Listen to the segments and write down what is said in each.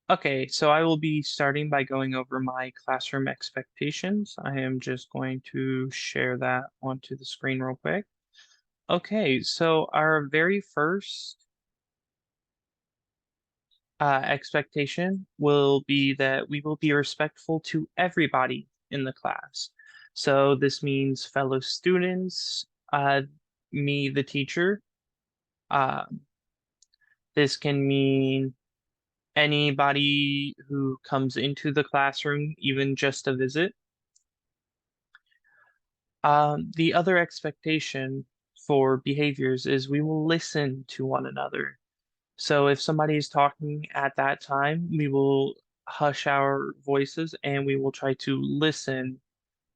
Okay, so I will be starting by going over my classroom expectations. I am just going to share that onto the screen real quick. Okay, so our very first expectation will be that we will be respectful to everybody in the class. So this means fellow students, me, the teacher. Uh, this can mean anybody who comes into the classroom, even just to visit. The other expectation for behaviors is we will listen to one another. So if somebody is talking at that time, we will hush our voices and we will try to listen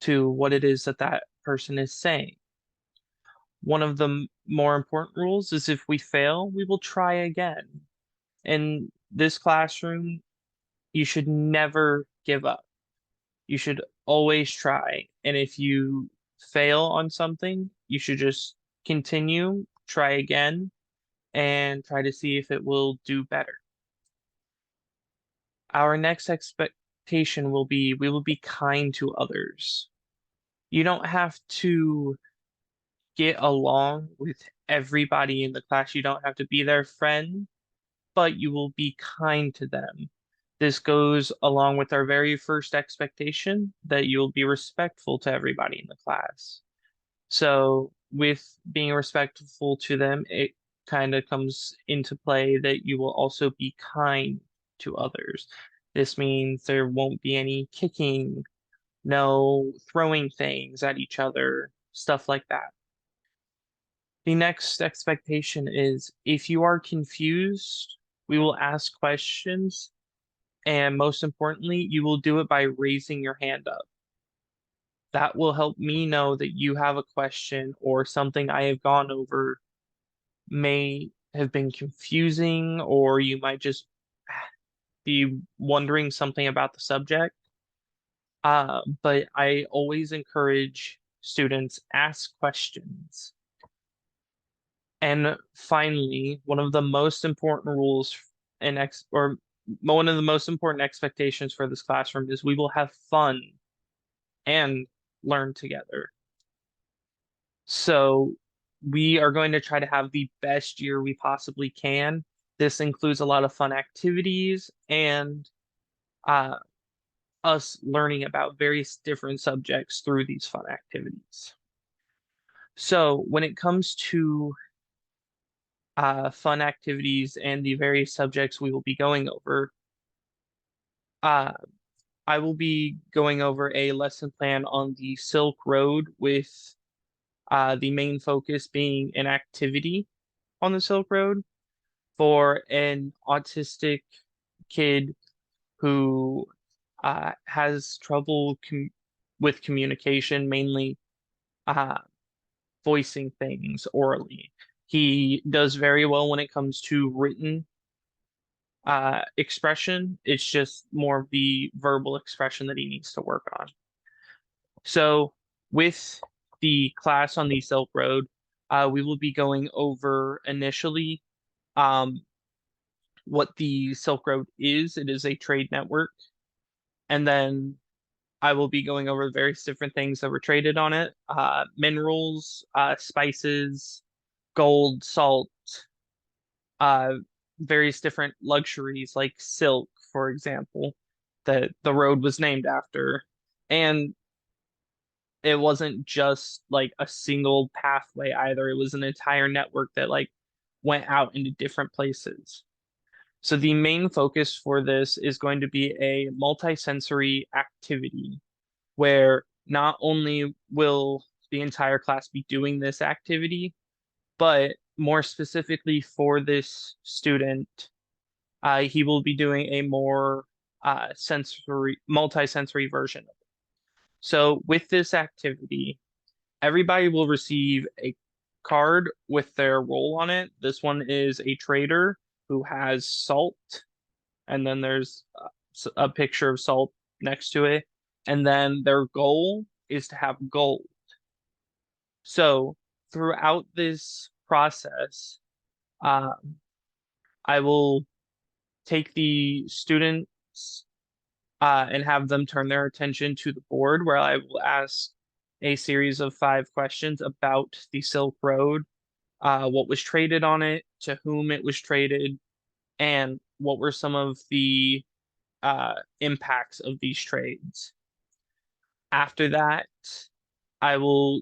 to what it is that that person is saying. One of the more important rules is if we fail, we will try again. In this classroom, you should never give up. You should always try. And if you fail on something, you should just continue, try again, and try to see if it will do better. Our next expectation will be we will be kind to others. You don't have to get along with everybody in the class. You don't have to be their friend, but you will be kind to them. This goes along with our very first expectation that you'll be respectful to everybody in the class. So, with being respectful to them, it kind of comes into play that you will also be kind to others. This means there won't be any kicking, no throwing things at each other, stuff like that. The next expectation is if you are confused, we will ask questions, and most importantly, you will do it by raising your hand up. That will help me know that you have a question or something I have gone over may have been confusing, or you might just be wondering something about the subject. But I always encourage students ask questions. And finally, one of the most important rules and ex or one of the most important expectations for this classroom is we will have fun and learn together. So we are going to try to have the best year we possibly can. This includes a lot of fun activities and uh, us learning about various different subjects through these fun activities. So when it comes to fun activities and the various subjects we will be going over, uh, I will be going over a lesson plan on the Silk Road with the main focus being an activity on the Silk Road for an autistic kid who has trouble with communication, mainly uh, voicing things orally. He does very well when it comes to written expression. It's just more of the verbal expression that he needs to work on. So, with the class on the Silk Road, we will be going over initially um, what the Silk Road is. It is a trade network. And then I will be going over various different things that were traded on it, minerals, spices, gold, salt, uh, various different luxuries like silk, for example, that the road was named after. And it wasn't just like a single pathway either. It was an entire network that like went out into different places. So the main focus for this is going to be a multi-sensory activity where not only will the entire class be doing this activity, but more specifically for this student, he will be doing a more multi-sensory version of it. So with this activity, everybody will receive a card with their role on it. This one is a trader who has salt, and then there's a picture of salt next to it. And then their goal is to have gold. So throughout this process, um, I will take the students and have them turn their attention to the board where I will ask a series of 5 questions about the Silk Road, what was traded on it, to whom it was traded, and what were some of the impacts of these trades. After that, I will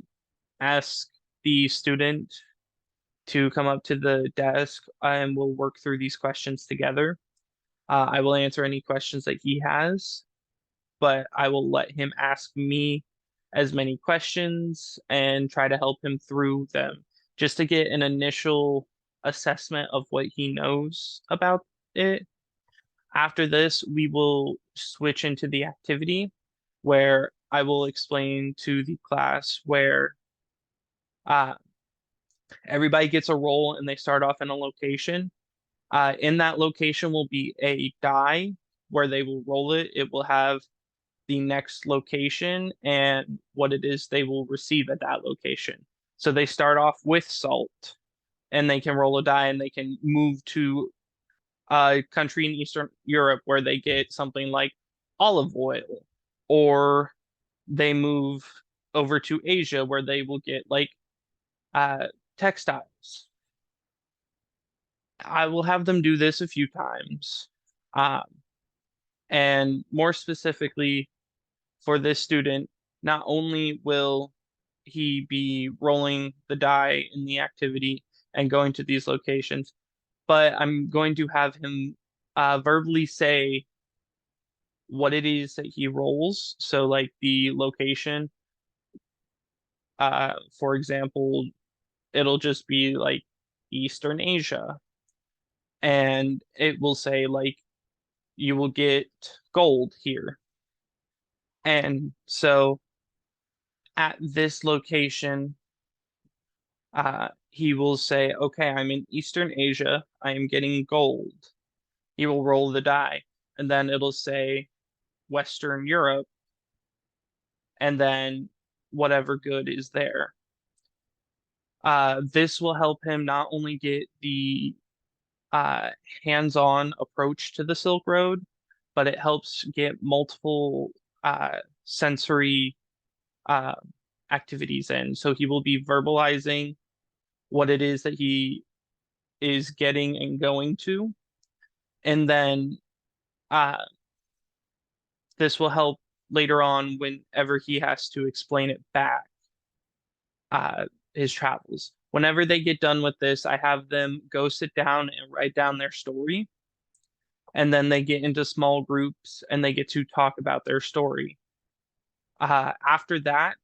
ask the student to come up to the desk and we'll work through these questions together. I will answer any questions that he has, but I will let him ask me as many questions and try to help him through them just to get an initial assessment of what he knows about it. After this, we will switch into the activity where I will explain to the class where uh, everybody gets a role and they start off in a location. In that location will be a die where they will roll it. It will have the next location and what it is they will receive at that location. So they start off with salt and they can roll a die and they can move to a country in Eastern Europe where they get something like olive oil, or they move over to Asia where they will get like uh, textiles. I will have them do this a few times. Um, and more specifically, for this student, not only will he be rolling the die in the activity and going to these locations, but I'm going to have him verbally say what it is that he rolls. So, like the location, for example, it'll just be like Eastern Asia, and it will say like you will get gold here. And so at this location, he will say, okay, I'm in Eastern Asia. I am getting gold. He will roll the die, and then it'll say Western Europe, and then whatever good is there. This will help him not only get the uh, hands-on approach to the Silk Road, but it helps get multiple sensory uh, activities in. So he will be verbalizing what it is that he is getting and going to. And then uh, this will help later on whenever he has to explain it back, uh, his travels. Whenever they get done with this, I have them go sit down and write down their story. And then they get into small groups and they get to talk about their story. After that,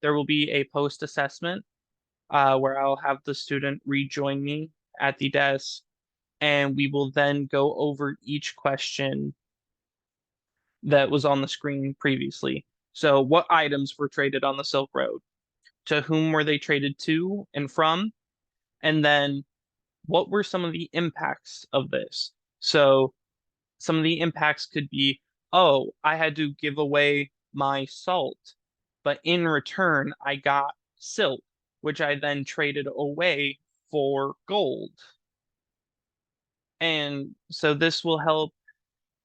there will be a post assessment where I'll have the student rejoin me at the desk, and we will then go over each question that was on the screen previously. So, what items were traded on the Silk Road? To whom were they traded to and from? And then, what were some of the impacts of this? So, some of the impacts could be, oh, I had to give away my salt, but in return, I got silk, which I then traded away for gold. And so this will help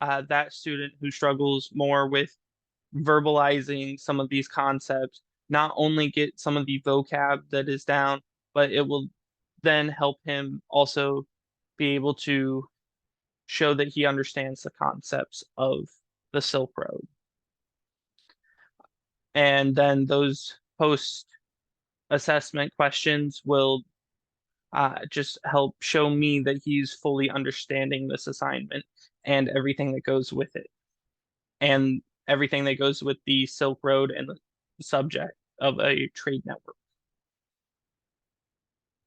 that student who struggles more with verbalizing some of these concepts, not only get some of the vocab that is down, but it will then help him also be able to show that he understands the concepts of the Silk Road. And then those post assessment questions will just help show me that he's fully understanding this assignment and everything that goes with it, and everything that goes with the Silk Road and the subject of a trade network.